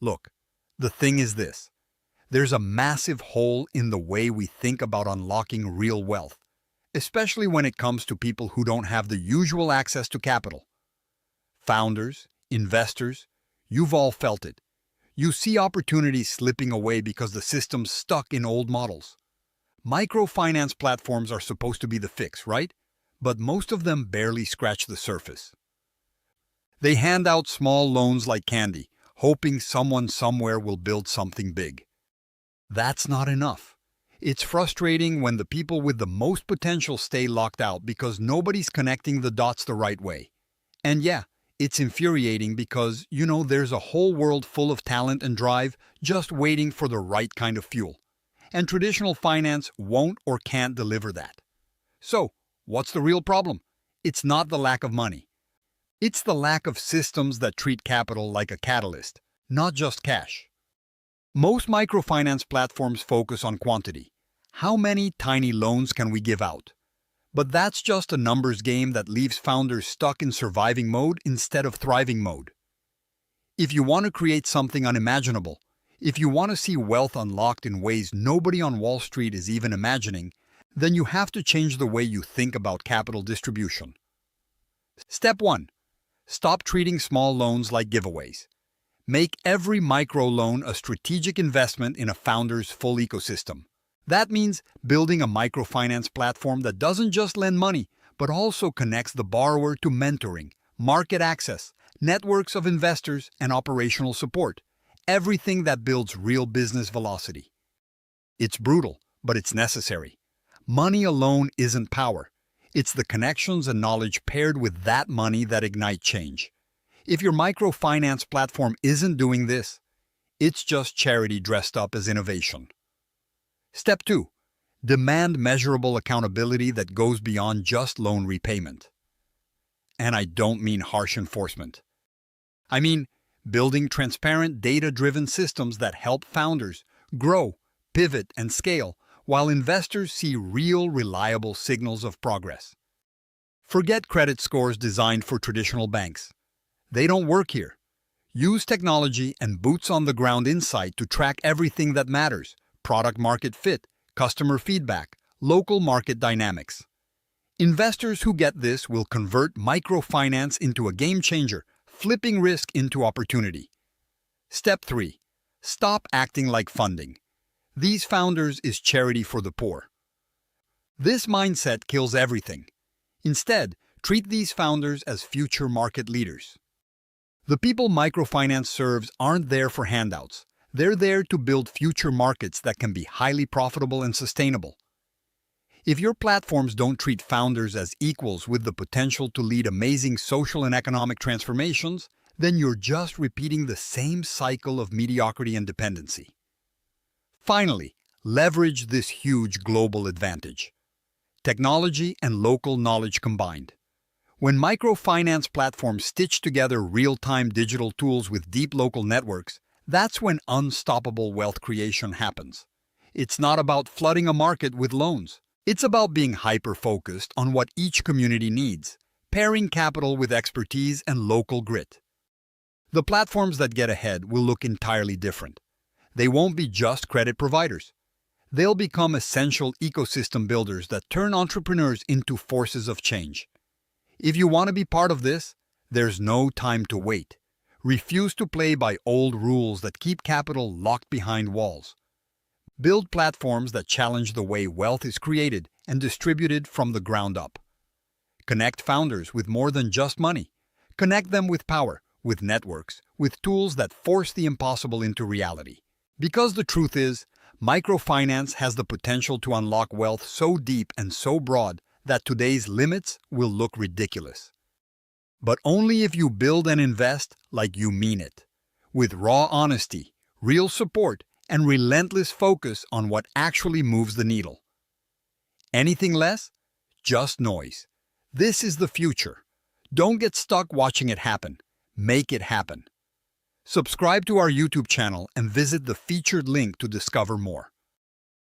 Look, the thing is this. There's a massive hole in the way we think about unlocking real wealth, especially when it comes to people who don't have the usual access to capital. Founders, investors, you've all felt it. You see opportunities slipping away because the system's stuck in old models. Microfinance platforms are supposed to be the fix, right? But most of them barely scratch the surface. They hand out small loans like candy, hoping someone somewhere will build something big. That's not enough. It's frustrating when the people with the most potential stay locked out because nobody's connecting the dots the right way. And yeah, it's infuriating because, there's a whole world full of talent and drive just waiting for the right kind of fuel. And traditional finance won't or can't deliver that. So, what's the real problem? It's not the lack of money. It's the lack of systems that treat capital like a catalyst, not just cash. Most microfinance platforms focus on quantity. How many tiny loans can we give out? But that's just a numbers game that leaves founders stuck in surviving mode instead of thriving mode. If you want to create something unimaginable, if you want to see wealth unlocked in ways nobody on Wall Street is even imagining, then you have to change the way you think about capital distribution. Step 1. Stop treating small loans like giveaways. Make every microloan a strategic investment in a founder's full ecosystem. That means building a microfinance platform that doesn't just lend money, but also connects the borrower to mentoring, market access, networks of investors, and operational support. Everything that builds real business velocity. It's brutal, but it's necessary. Money alone isn't power. It's the connections and knowledge paired with that money that ignite change. If your microfinance platform isn't doing this, it's just charity dressed up as innovation. Step 2. Demand measurable accountability that goes beyond just loan repayment. And I don't mean harsh enforcement. I mean building transparent, data-driven systems that help founders grow, pivot, and scale while investors see real, reliable signals of progress. Forget credit scores designed for traditional banks. They don't work here. Use technology and boots-on-the-ground insight to track everything that matters: product market fit, customer feedback, local market dynamics. Investors who get this will convert microfinance into a game changer, flipping risk into opportunity. Step 3. Stop acting like funding. These founders is charity for the poor. This mindset kills everything. Instead, treat these founders as future market leaders. The people microfinance serves aren't there for handouts. They're there to build future markets that can be highly profitable and sustainable. If your platforms don't treat founders as equals with the potential to lead amazing social and economic transformations, then you're just repeating the same cycle of mediocrity and dependency. Finally, leverage this huge global advantage. Technology and local knowledge combined. When microfinance platforms stitch together real-time digital tools with deep local networks, that's when unstoppable wealth creation happens. It's not about flooding a market with loans. It's about being hyper-focused on what each community needs, pairing capital with expertise and local grit. The platforms that get ahead will look entirely different. They won't be just credit providers. They'll become essential ecosystem builders that turn entrepreneurs into forces of change. If you want to be part of this, there's no time to wait. Refuse to play by old rules that keep capital locked behind walls. Build platforms that challenge the way wealth is created and distributed from the ground up. Connect founders with more than just money. Connect them with power, with networks, with tools that force the impossible into reality. Because the truth is, microfinance has the potential to unlock wealth so deep and so broad that today's limits will look ridiculous. But only if you build and invest like you mean it, with raw honesty, real support, and relentless focus on what actually moves the needle. Anything less? Just noise. This is the future. Don't get stuck watching it happen. Make it happen. Subscribe to our YouTube channel and visit the featured link to discover more.